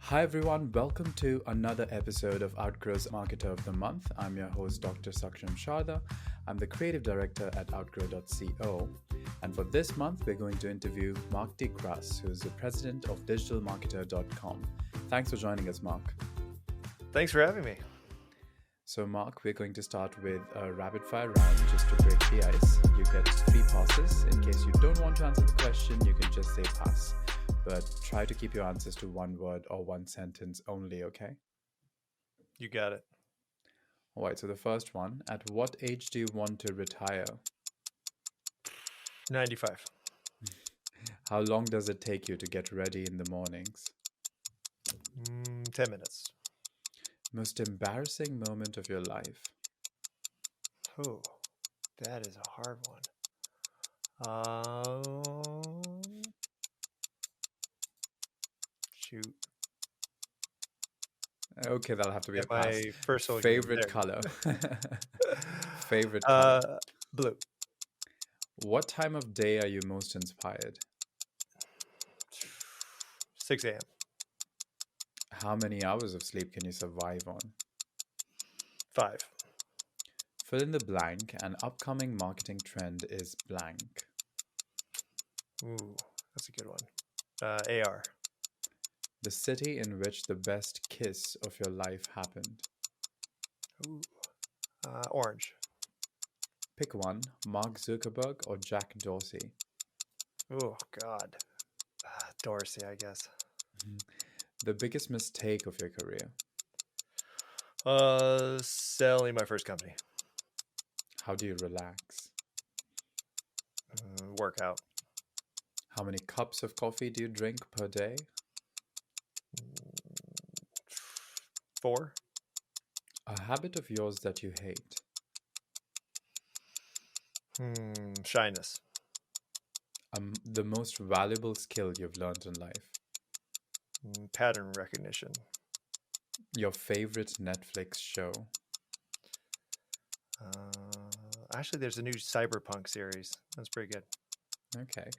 Hi everyone, welcome to another episode of Outgrow's Marketer of the Month. I'm your host, Dr. Saksham Sharda. I'm the creative director at outgrow.co. And for this month, we're going to interview Mark de Grasse, who's the president of digitalmarketer.com. Thanks for joining us, Mark. Thanks for having me. So, Mark, we're going to start with a rapid fire round just to break the ice. You get 3 passes. In case you don't want to answer the question, you can just say pass. But try to keep your answers to one word or one sentence only, okay? You got it. All right, so the first one, at what age do you want to retire? 95. How long does it take you to get ready in the mornings? 10 minutes. Most embarrassing moment of your life? Oh, that is a hard one. Shoot. Okay, that'll have to be a pass. My first one. Favorite color? Favorite color? Blue. What time of day are you most inspired? 6 a.m. How many hours of sleep can you survive on? 5. Fill in the blank. An upcoming marketing trend is blank. Ooh, that's a good one. AR. The city in which the best kiss of your life happened. Ooh. Orange. Pick one, Mark Zuckerberg or Jack Dorsey. Oh, God. Dorsey, I guess. The biggest mistake of your career. Selling my first company. How do you relax? Workout. How many cups of coffee do you drink per day? 4. A habit of yours that you hate. Shyness. The most valuable skill you've learned in life. Pattern recognition. Your favorite Netflix show. Actually, there's a new cyberpunk series. That's pretty good. Okay.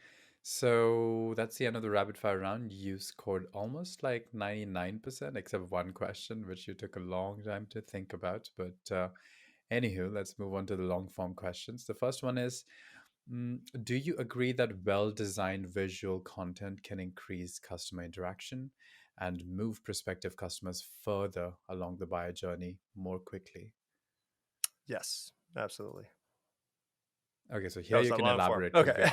So that's the end of the rapid fire round. You scored almost like 99%, except one question, which you took a long time to think about. But anywho, let's move on to the long form questions. The first one is, do you agree that well-designed visual content can increase customer interaction and move prospective customers further along the buyer journey more quickly? Yes, absolutely. Okay, so here you can elaborate. Okay.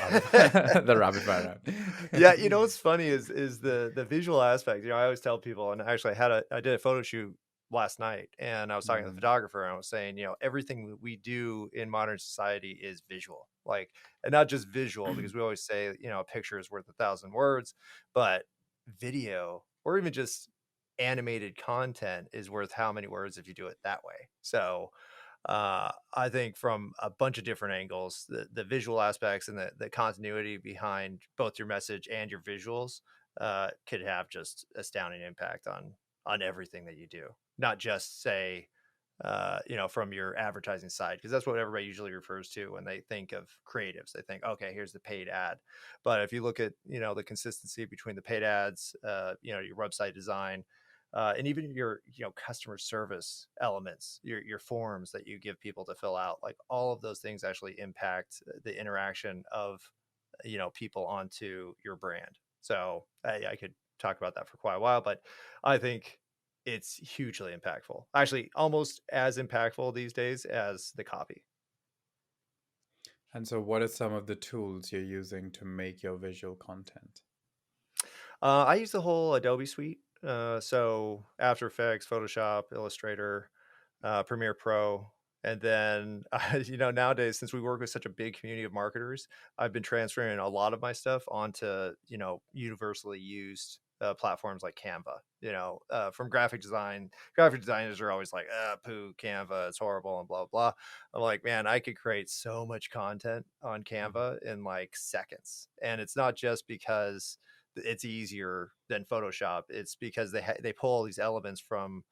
The rapid fire round. Yeah, what's funny is the visual aspect. I always tell people, and actually I did a photo shoot last night, and I was talking to the photographer, and I was saying, everything we do in modern society is visual, and not just visual, because we always say, a picture is worth 1,000 words, but video or even just animated content is worth how many words if you do it that way. So I think from a bunch of different angles, the visual aspects and the continuity behind both your message and your visuals could have just astounding impact on everything that you do. Not just say, from your advertising side, because that's what everybody usually refers to when they think of creatives. They think, okay, here's the paid ad. But if you look at, the consistency between the paid ads, your website design, and even your customer service elements, your forms that you give people to fill out, like all of those things actually impact the interaction of people onto your brand. So I could talk about that for quite a while, but I think it's hugely impactful, actually almost as impactful these days as the copy. And so what are some of the tools you're using to make your visual content? I use the whole Adobe suite. So After Effects, Photoshop, Illustrator, Premiere Pro. And then, nowadays, since we work with such a big community of marketers, I've been transferring a lot of my stuff onto, universally used platforms like Canva. From graphic designers are always like, poo, Canva, it's horrible and blah, blah. I'm like, man, I could create so much content on Canva in like seconds. And it's not just because it's easier than Photoshop. It's because they pull all these elements from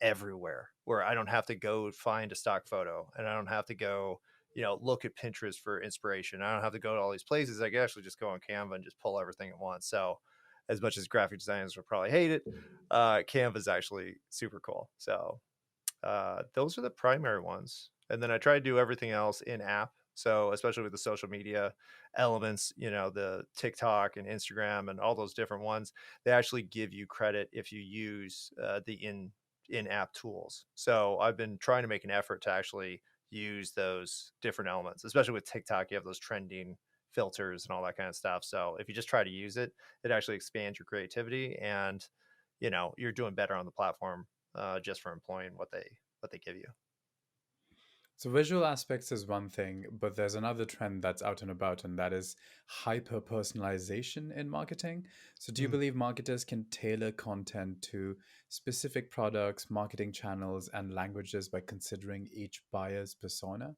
everywhere, where I don't have to go find a stock photo, and I don't have to go, look at Pinterest for inspiration. I don't have to go to all these places. I can actually just go on Canva and just pull everything at once. So as much as graphic designers will probably hate it, Canva is actually super cool. So those are the primary ones. And then I try to do everything else in app. So especially with the social media elements, the TikTok and Instagram and all those different ones, they actually give you credit if you use the in-app tools. So I've been trying to make an effort to actually use those different elements, especially with TikTok. You have those trending filters and all that kind of stuff. So if you just try to use it, it actually expands your creativity, and you're doing better on the platform just for employing what they give you. So visual aspects is one thing, but there's another trend that's out and about, and that is hyper personalization in marketing. So do you Mm. believe marketers can tailor content to specific products, marketing channels, and languages by considering each buyer's persona?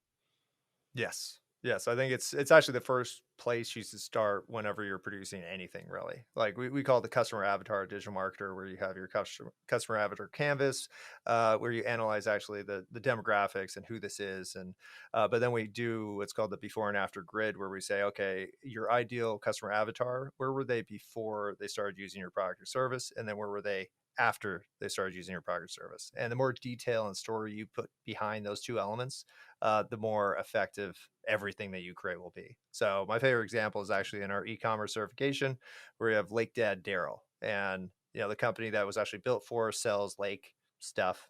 Yes. Yes, I think it's actually the first place you should start whenever you're producing anything really. Like we call it the customer avatar digital marketer, where you have your customer avatar canvas, where you analyze actually the demographics and who this is. And but then we do what's called the before and after grid, where we say, okay, your ideal customer avatar, where were they before they started using your product or service? And then where were they after they started using your product or service? And the more detail and story you put behind those two elements, the more effective everything that you create will be. So my favorite example is actually in our e-commerce certification, where we have Lake Dad Daryl, and the company that was actually built for sells lake stuff,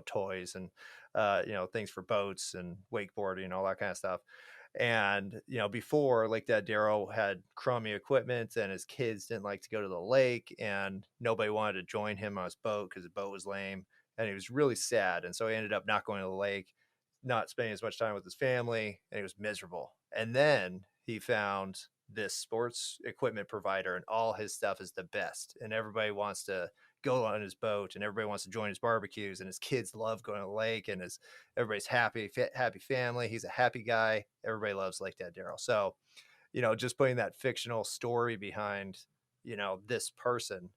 toys and things for boats and wakeboarding, all that kind of stuff. And before, Lake Dad Daryl had crummy equipment, and his kids didn't like to go to the lake, and nobody wanted to join him on his boat because the boat was lame, and he was really sad. And so he ended up not going to the lake, not spending as much time with his family, and he was miserable. And then he found this sports equipment provider, and all his stuff is the best, and everybody wants to go on his boat, and everybody wants to join his barbecues, and his kids love going to the lake, and everybody's happy family. He's a happy guy. Everybody loves Lake Dad Daryl. So just putting that fictional story behind this person,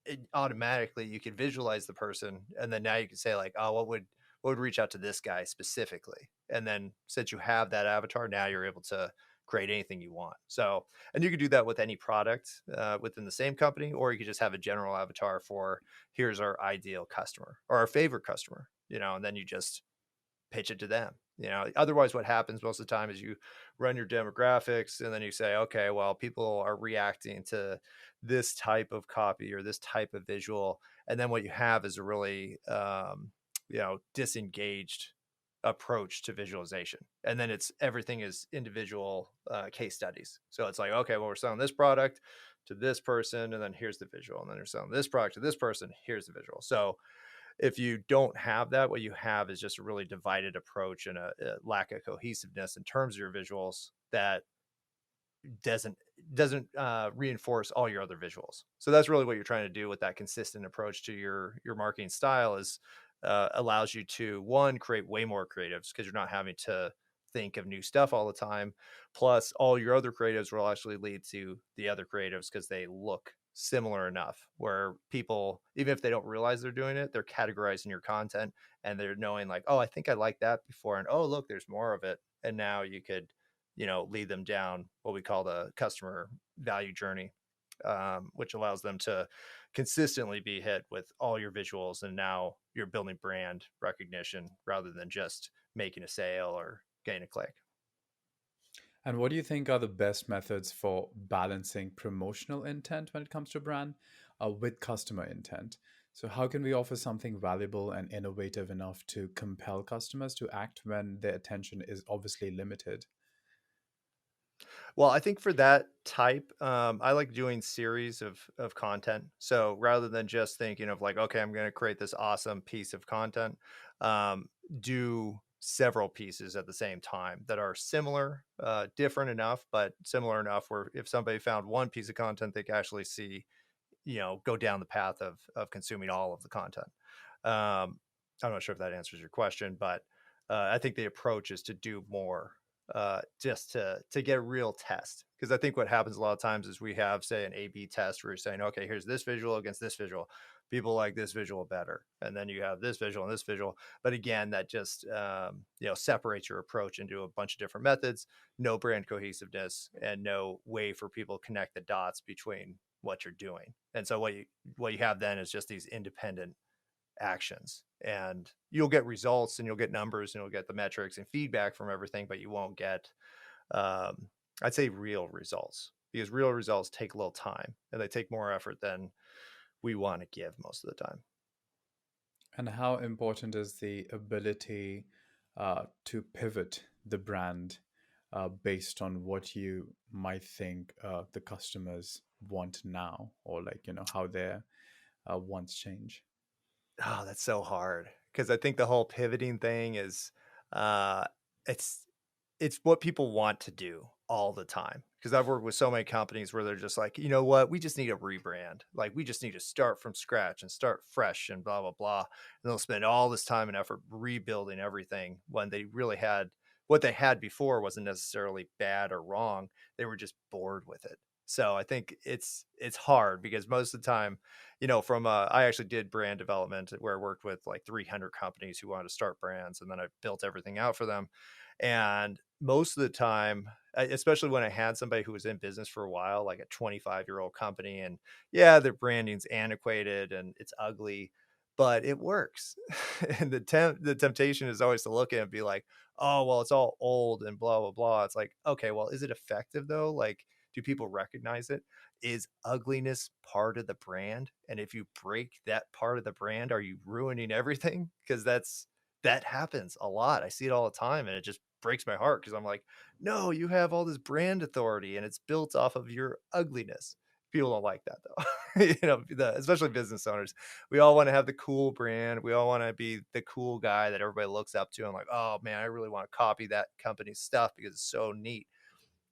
it automatically, you could visualize the person, and then now you can say like, oh, what would reach out to this guy specifically? And then since you have that avatar, now you're able to create anything you want. So, and you could do that with any product within the same company, or you could just have a general avatar for, here's our ideal customer or our favorite customer, and then you just pitch it to them. Otherwise, what happens most of the time is you run your demographics, and then you say, okay, well, people are reacting to this type of copy or this type of visual. And then what you have is a really, disengaged approach to visualization. And then everything is individual case studies. So it's like, okay, well, we're selling this product to this person, and then here's the visual. And then you're selling this product to this person, here's the visual. So if you don't have that, what you have is just a really divided approach and a lack of cohesiveness in terms of your visuals that doesn't reinforce all your other visuals. So that's really what you're trying to do with that consistent approach to your marketing style, is allows you to, one, create way more creatives because you're not having to think of new stuff all the time. Plus, all your other creatives will actually lead to the other creatives because they look similar enough where people, even if they don't realize they're doing it, they're categorizing your content, and they're knowing like, oh, I think I liked that before, and oh, look, there's more of it. And now you could lead them down what we call the customer value journey, which allows them to consistently be hit with all your visuals. And now you're building brand recognition rather than just making a sale or getting a click. And what do you think are the best methods for balancing promotional intent when it comes to brand with customer intent? So, how can we offer something valuable and innovative enough to compel customers to act when their attention is obviously limited? Well, I think for that type, I like doing series of content. So rather than just thinking of like, okay, I'm going to create this awesome piece of content, do several pieces at the same time that are similar, different enough, but similar enough where if somebody found one piece of content, they can actually see, go down the path of consuming all of the content. I'm not sure if that answers your question, but I think the approach is to do more, just to get a real test. Because I think what happens a lot of times is we have, say, an A/B test where you're saying, okay, here's this visual against this visual. People like this visual better, and then you have this visual and this visual. But again, that just separates your approach into a bunch of different methods, no brand cohesiveness, and no way for people to connect the dots between what you're doing. And so what you have then is just these independent actions, and you'll get results and you'll get numbers and you'll get the metrics and feedback from everything, but you won't get, um, I'd say, real results, because real results take a little time and they take more effort than we want to give most of the time. And how important is the ability to pivot the brand based on what you might think the customers want now, or like, how their wants change? Oh, that's so hard, because I think the whole pivoting thing is, uh, it's it's what people want to do all the time. Because I've worked with so many companies where they're just like, you know what, we just need a rebrand. Like, we just need to start from scratch and start fresh and blah blah blah. And they'll spend all this time and effort rebuilding everything when they really had what they had before wasn't necessarily bad or wrong. They were just bored with it. So I think it's hard, because most of the time, from I actually did brand development where I worked with like 300 companies who wanted to start brands, and then I built everything out for them. And most of the time, especially when I had somebody who was in business for a while, like a 25-year-old company, and yeah, their branding's antiquated and it's ugly, but it works. And the temptation is always to look at it and be like, oh, well, it's all old and blah blah blah. It's like, okay, well, is it effective though? Like, do people recognize it? Is ugliness part of the brand? And if you break that part of the brand, are you ruining everything? Because that happens a lot. I see it all the time, and it just breaks my heart, because I'm like, no, you have all this brand authority and it's built off of your ugliness. People don't like that though. Especially business owners. We all want to have the cool brand. We all want to be the cool guy that everybody looks up to. I'm like, oh man, I really want to copy that company's stuff because it's so neat.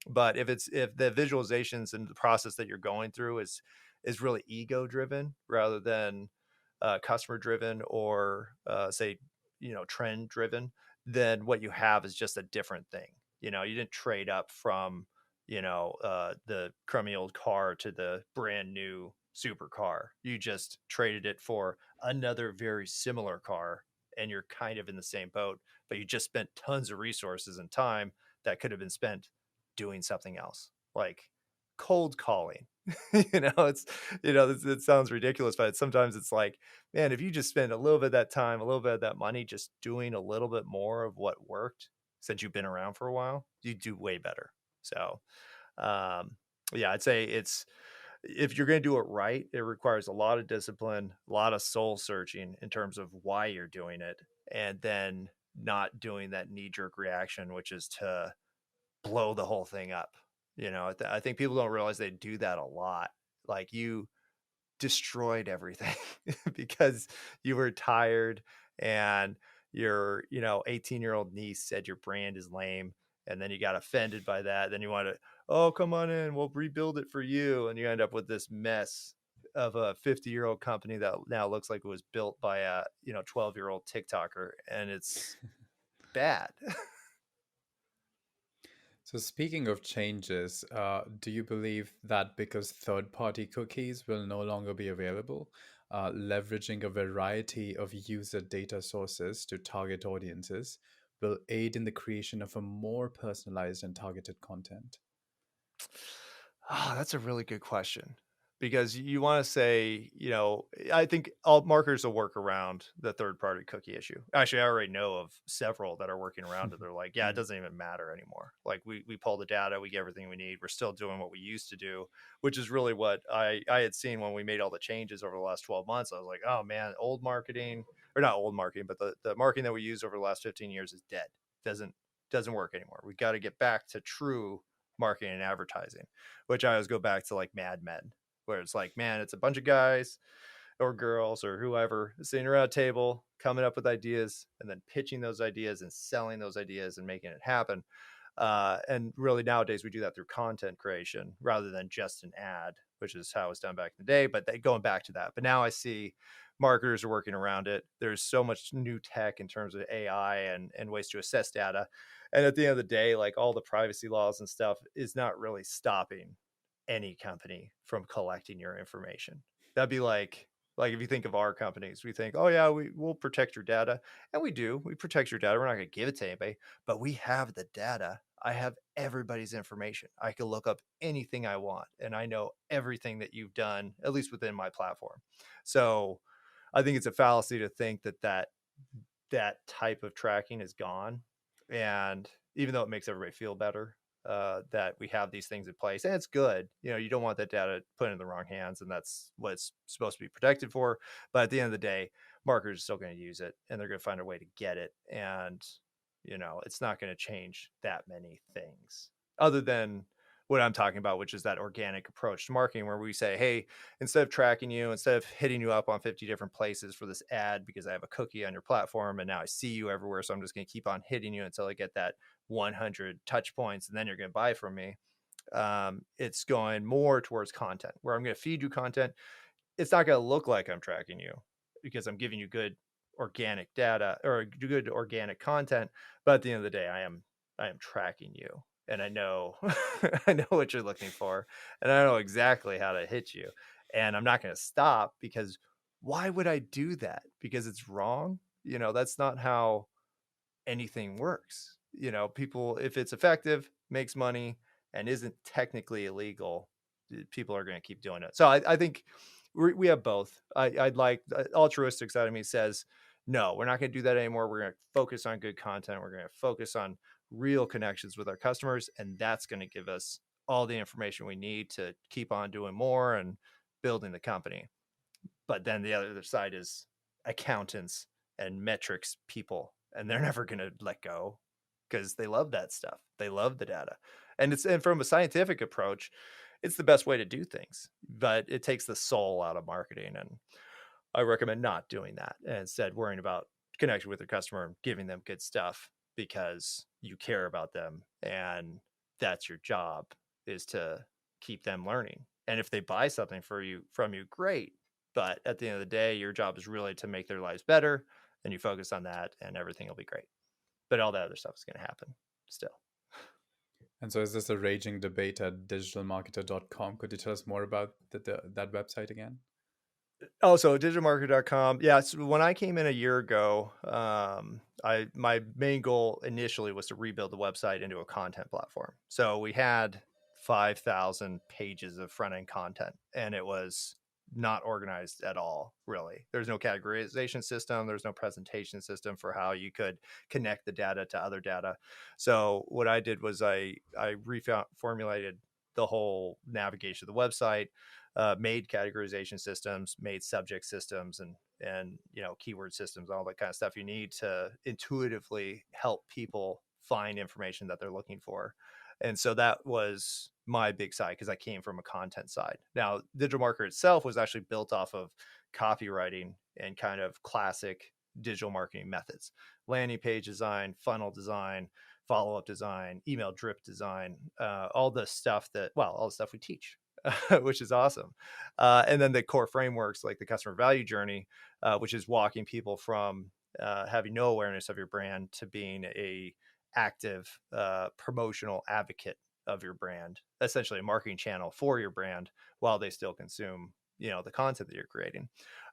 But if the visualizations and the process that you're going through is really ego driven rather than customer driven, or say, trend driven, then what you have is just a different thing. You didn't trade up from, the crummy old car to the brand new supercar. You just traded it for another very similar car, and you're kind of in the same boat, but you just spent tons of resources and time that could have been spent doing something else, like cold calling. It sounds ridiculous, but sometimes it's like, man, if you just spend a little bit of that time, a little bit of that money, just doing a little bit more of what worked since you've been around for a while, you do way better. So, um, yeah, I'd say if you're going to do it right, it requires a lot of discipline, a lot of soul searching in terms of why you're doing it, and then not doing that knee jerk reaction, which is to blow the whole thing up. I think people don't realize they do that a lot. Like, you destroyed everything because you were tired, and your 18-year-old niece said your brand is lame, and then you got offended by that. Then you want to, oh, come on in, we'll rebuild it for you, and you end up with this mess of a 50-year-old company that now looks like it was built by a 12-year-old TikToker, and it's bad. So, speaking of changes, do you believe that because third-party cookies will no longer be available, leveraging a variety of user data sources to target audiences will aid in the creation of a more personalized and targeted content? Oh, that's a really good question, because you want to say, I think all marketers will work around the third party cookie issue. Actually, I already know of several that are working around it. They're like, yeah, it Mm. doesn't even matter anymore. Like, we pull the data, we get everything we need. We're still doing what we used to do, which is really what I had seen when we made all the changes over the last 12 months. I was like, oh man, old marketing, or not old marketing, but the marketing that we used over the last 15 years is dead. Doesn't work anymore. We got to get back to true marketing and advertising, which I always go back to like Mad Men, where it's like, man, it's a bunch of guys or girls or whoever sitting around a table coming up with ideas and then pitching those ideas and selling those ideas and making it happen. And really nowadays we do that through content creation rather than just an ad, which is how it's done back in the day. But going back to that, but now I see marketers are working around it. There's so much new tech in terms of AI and ways to assess data. And at the end of the day, like, all the privacy laws and stuff is not really stopping any company from collecting your information. That'd be like if you think of our companies, we think, oh yeah, will protect your data. And we do. We protect your data. We're not going to give it to anybody, but we have the data. I have everybody's information. I can look up anything I want, and I know everything that you've done, at least within my platform. So I think it's a fallacy to think that that type of tracking is gone. And even though it makes everybody feel better, that we have these things in place, and it's good. You know, you don't want that data put in the wrong hands, and that's what it's supposed to be protected for. But at the end of the day, marketers are still going to use it, and they're going to find a way to get it. And it's not going to change that many things other than what I'm talking about, which is that organic approach to marketing, where we say, hey, instead of tracking you, instead of hitting you up on 50 different places for this ad because I have a cookie on your platform and now I see you everywhere, so I'm just going to keep on hitting you until I get that 100 touch points, and then you're going to buy from me. It's going more towards content, where I'm going to feed you content. It's not going to look like I'm tracking you because I'm giving you good organic data or good organic content, but at the end of the day, I am tracking you, and I know I know what you're looking for, and I know exactly how to hit you, and I'm not going to stop, because why would I do that? Because it's wrong. That's not how anything works. People, if it's effective, makes money, and isn't technically illegal, people are going to keep doing it. So I think we have both. I'd like altruistic side of me says, no, we're not going to do that anymore. We're going to focus on good content. We're going to focus on real connections with our customers, and that's going to give us all the information we need to keep on doing more and building the company. But then the other side is accountants and metrics people, and they're never going to let go because they love that stuff. They love the data. And from a scientific approach, it's the best way to do things, but it takes the soul out of marketing. And I recommend not doing that, and instead worrying about connecting with your customer and giving them good stuff because you care about them, and that's your job, is to keep them learning. And if they buy something from you, great. But at the end of the day, your job is really to make their lives better, and you focus on that, and everything will be great. But all that other stuff is going to happen still. And so is this a raging debate at digitalmarketer.com? Could you tell us more about that website again? Oh, so digitalmarketer.com. Yeah. So when I came in a year ago, my main goal initially was to rebuild the website into a content platform. So we had 5,000 pages of front end content, and it was not organized at all, really. There's no categorization system, there's no presentation system for how you could connect the data to other data. So what I did was I reformulated the whole navigation of the website, made categorization systems, made subject systems, and keyword systems, all that kind of stuff you need to intuitively help people find information that they're looking for. And so that was my big side, because I came from a content side. Now, Digital Marketer itself was actually built off of copywriting and kind of classic digital marketing methods: landing page design, funnel design, follow-up design, email drip design, all the stuff we teach, which is awesome. And then the core frameworks like the customer value journey, which is walking people from having no awareness of your brand to being a active promotional advocate of your brand, essentially a marketing channel for your brand while they still consume the content that you're creating.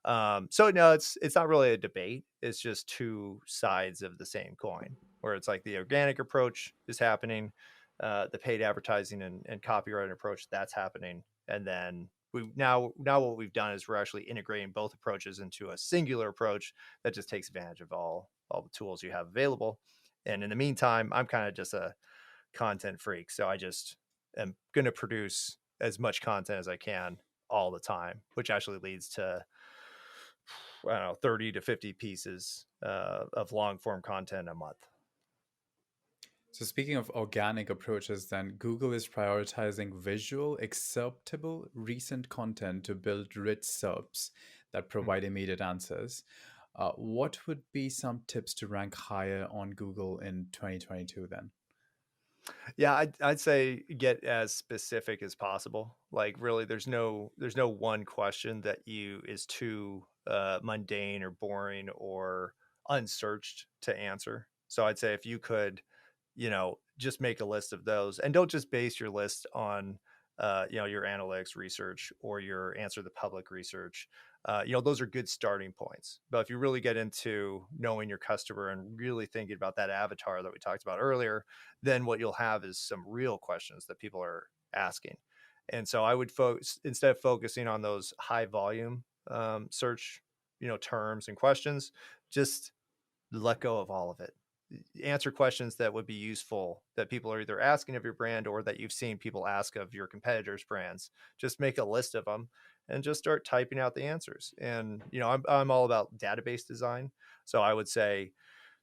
So no, it's not really a debate. It's just two sides of the same coin, where it's like the organic approach is happening, the paid advertising and copywriting approach that's happening, and then we now what we've done is we're actually integrating both approaches into a singular approach that just takes advantage of all the tools you have available. And in the meantime, I'm kind of just a content freak, so I just am going to produce as much content as I can all the time, which actually leads to, I don't know, 30 to 50 pieces of long form content a month. So speaking of organic approaches, then Google is prioritizing visual, acceptable, recent content to build rich SERPs that provide immediate answers. What would be some tips to rank higher on Google in 2022 then? Yeah, I'd say get as specific as possible. Like, really, there's no one question that you is too mundane or boring or unsearched to answer. So I'd say if you could, just make a list of those, and don't just base your list on your analytics research or your answer the public research. Those are good starting points. But if you really get into knowing your customer and really thinking about that avatar that we talked about earlier, then what you'll have is some real questions that people are asking. And so I would focus, instead of focusing on those high volume search, terms and questions, just let go of all of it. Answer questions that would be useful that people are either asking of your brand or that you've seen people ask of your competitors' brands. Just make a list of them and just start typing out the answers. And I'm all about database design, so I would say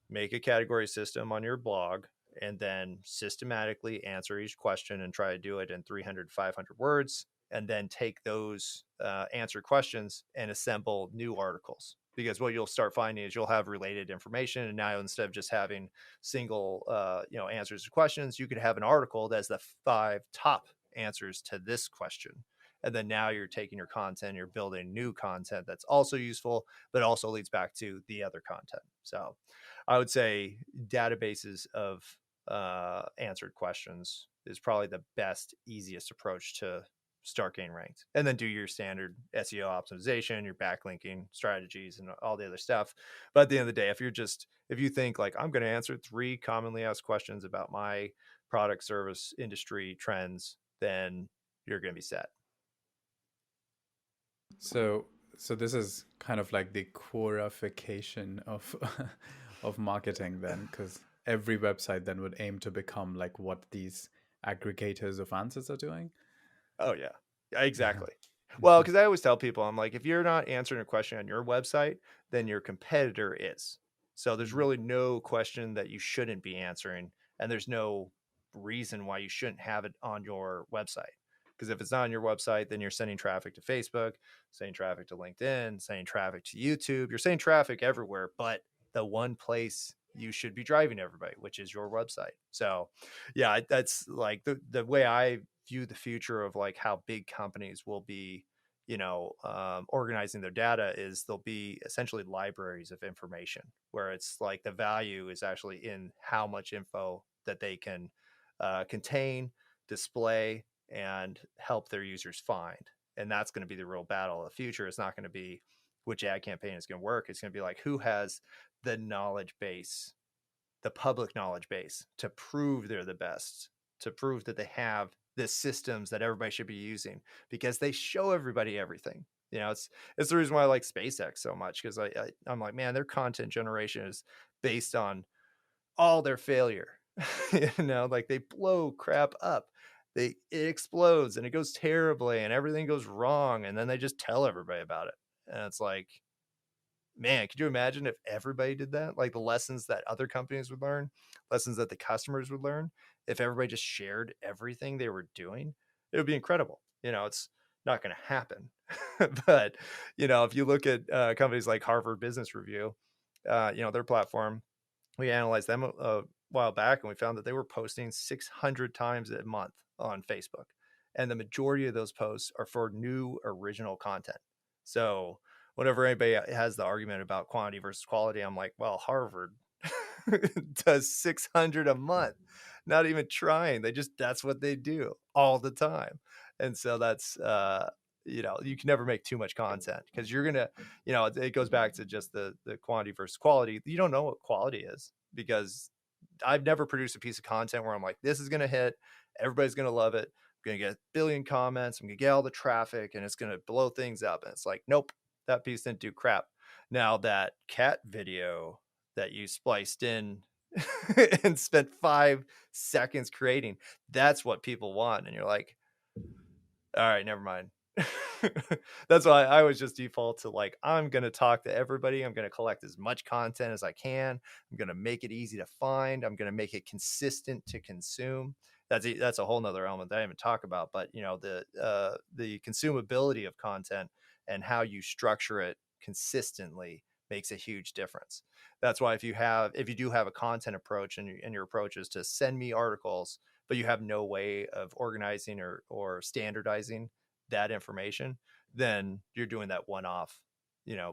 make a category system on your blog and then systematically answer each question and try to do it in 300 500 words, and then take those answer questions and assemble new articles, because what you'll start finding is you'll have related information, and now instead of just having single answers to questions, you could have an article that's the 5 top answers to this question. And then now you're taking your content, you're building new content that's also useful, but also leads back to the other content. So I would say databases of answered questions is probably the best, easiest approach to start getting ranked. And then do your standard SEO optimization, your backlinking strategies, and all the other stuff. But at the end of the day, if you think like, I'm going to answer 3 commonly asked questions about my product, service, industry trends, then you're going to be set. So so this is kind of like the quorification of of marketing then, because every website then would aim to become like what these aggregators of answers are doing. Oh yeah. Yeah, exactly. Well, because I always tell people, I'm like, if you're not answering a question on your website, then your competitor is. So there's really no question that you shouldn't be answering, and there's no reason why you shouldn't have it on your website. Because if it's not on your website, then you're sending traffic to Facebook, sending traffic to LinkedIn, sending traffic to YouTube. You're sending traffic everywhere, but the one place you should be driving everybody, which is your website. So yeah, that's like the way I view the future of like how big companies will be, organizing their data, is they'll be essentially libraries of information, where it's like the value is actually in how much info that they can contain, display, and help their users find. And that's going to be the real battle of the future. It's not going to be which ad campaign is going to work. It's going to be like, who has the knowledge base, the public knowledge base, to prove they're the best, to prove that they have the systems that everybody should be using, because they show everybody everything. It's the reason why I like SpaceX so much, because I'm like, man, their content generation is based on all their failure. Like they blow crap up. It explodes and it goes terribly and everything goes wrong, and then they just tell everybody about it. And it's like, man, could you imagine if everybody did that? Like the lessons that other companies would learn, lessons that the customers would learn, if everybody just shared everything they were doing, it would be incredible. It's not going to happen. But, if you look at companies like Harvard Business Review, their platform, we analyzed them a while back, and we found that they were posting 600 times a month on Facebook. And the majority of those posts are for new original content. So whenever anybody has the argument about quantity versus quality, I'm like, well, Harvard does 600 a month, not even trying. That's what they do all the time. And so that's, you can never make too much content, because you're going to, it goes back to just the quantity versus quality. You don't know what quality is, because I've never produced a piece of content where I'm like, this is going to hit, everybody's going to love it, I'm going to get a billion comments, I'm going to get all the traffic, and it's going to blow things up. And it's like, nope, that piece didn't do crap. Now that cat video that you spliced in and spent 5 seconds creating, that's what people want. And you're like, all right, never mind. That's why I always just default to like, I'm going to talk to everybody. I'm going to collect as much content as I can. I'm going to make it easy to find. I'm going to make it consistent to consume. That's a whole nother element that I haven't talked about, but the consumability of content and how you structure it consistently makes a huge difference. That's why if you do have a content approach, and your approach is to send me articles, but you have no way of organizing or standardizing that information, then you're doing that one-off,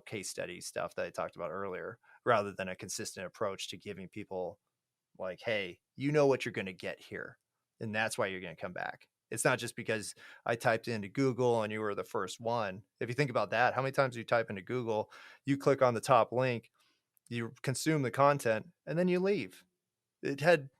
case study stuff that I talked about earlier, rather than a consistent approach to giving people like, hey, you know what you're going to get here, and that's why you're going to come back. It's not just because I typed into Google and you were the first one. If you think about that, how many times you type into Google, you click on the top link, you consume the content, and then you leave. It had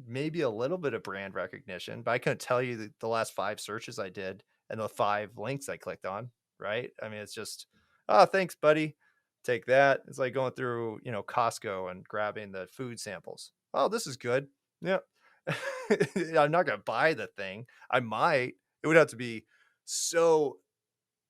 maybe a little bit of brand recognition, but I couldn't tell you the last 5 searches I did and the 5 links I clicked on, right? I mean, it's just, oh, thanks, buddy. Take that. It's like going through, Costco and grabbing the food samples. Oh, this is good. Yeah. I'm not going to buy the thing. I might. It would have to be so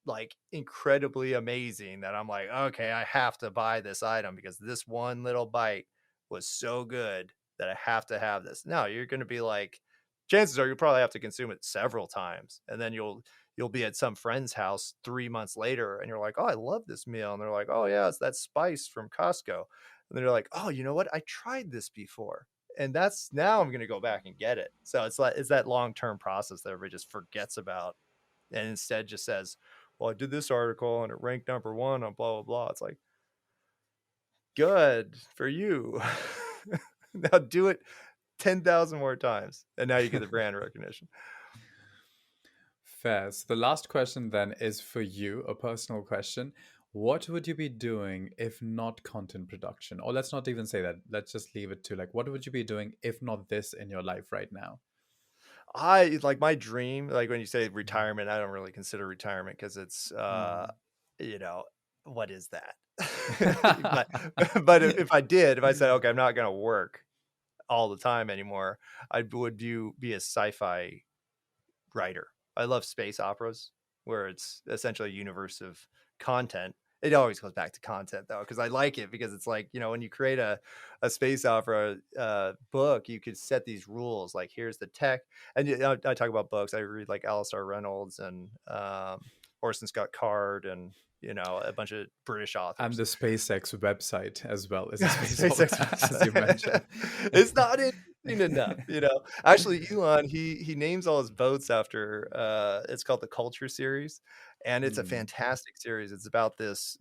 like incredibly amazing that I'm like, okay, I have to buy this item because this one little bite was so good that I have to have this. No, you're going to be like, chances are you'll probably have to consume it several times, and then you'll be at some friend's house 3 months later, and you're like, oh, I love this meal, and they're like, oh yeah, it's that spice from Costco, and they're like, oh, you know what? I tried this before. And that's now I'm going to go back and get it. So it's that long term process that everybody just forgets about and instead just says, well, I did this article and it ranked number 1 on blah, blah, blah. It's like, good for you. Now do it 10,000 more times. And now you get the brand recognition. Fair. So the last question then is for you, a personal question. What would you be doing if not content production? Or let's not even say that. Let's just leave it to like, what would you be doing if not this in your life right now? I like my dream, like when you say retirement, I don't really consider retirement because it's, Mm. you know, what is that? but, but if I said, okay, I'm not going to work all the time anymore, I would be a sci-fi writer. I love space operas where it's essentially a universe of content. It always goes back to content though, because I like it because it's like, when you create a space opera book, you could set these rules like here's the tech. And I talk about books. I read like Alistair Reynolds and Orson Scott Card and a bunch of British And authors. the SpaceX website as well is a Yeah, space SpaceX opera, as you mentioned. website. It's not interesting enough. Actually, Elon, he names all his boats after it's called the Culture series, and it's a Mm, fantastic series. It's about this,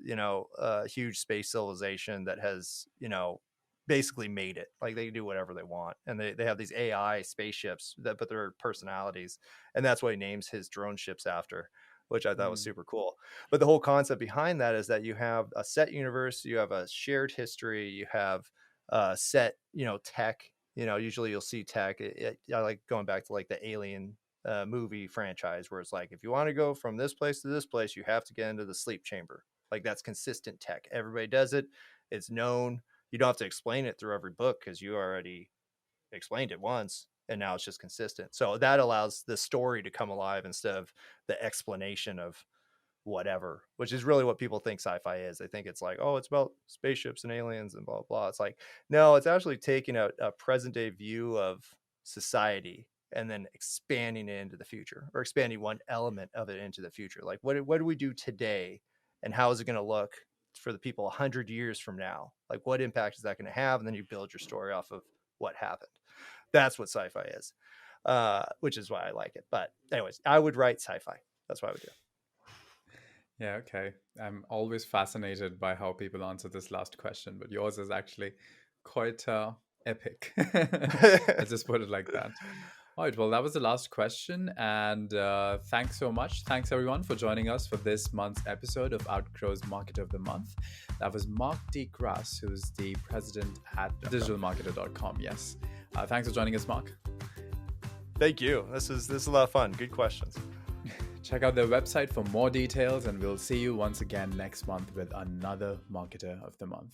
huge space civilization that has, basically made it. Like they can do whatever they want. And they have these AI spaceships but they're personalities. And that's what he names his drone ships after, which I thought was mm, super cool. But the whole concept behind that is that you have a set universe, you have a shared history, you have set, tech. Usually you'll see tech. I like going back to like the Alien movie franchise, where it's like if you want to go from this place to this place, you have to get into the sleep chamber. Like that's consistent tech. Everybody does it. It's known. You don't have to explain it through every book because you already explained it once and now it's just consistent. So that allows the story to come alive instead of the explanation of whatever, which is really what people think sci-fi is. They think it's like, oh, it's about spaceships and aliens and blah, blah, blah. It's like, no, it's actually taking a present day view of society and then expanding it into the future, or expanding one element of it into the future. Like what do we do today and how is it going to look for the people 100 years from now? Like what impact is that going to have? And then you build your story off of what happened. That's what sci-fi is, which is why I like it. But anyways, I would write sci-fi. That's what I would yeah, okay. I'm always fascinated by how people answer this last question, but yours is actually quite epic. do. Let's just put it like that. All right, well, that was the last question. And thanks so much. Thanks, everyone, for joining us for this month's episode of Outgrow's Marketer of the Month. That was Mark de Grasse, who's the president at digitalmarketer.com. Yes. Thanks for joining us, Mark. Thank you. This is a lot of fun. Good questions. Check out their website for more details, and we'll see you once again next month with another Marketer of the Month.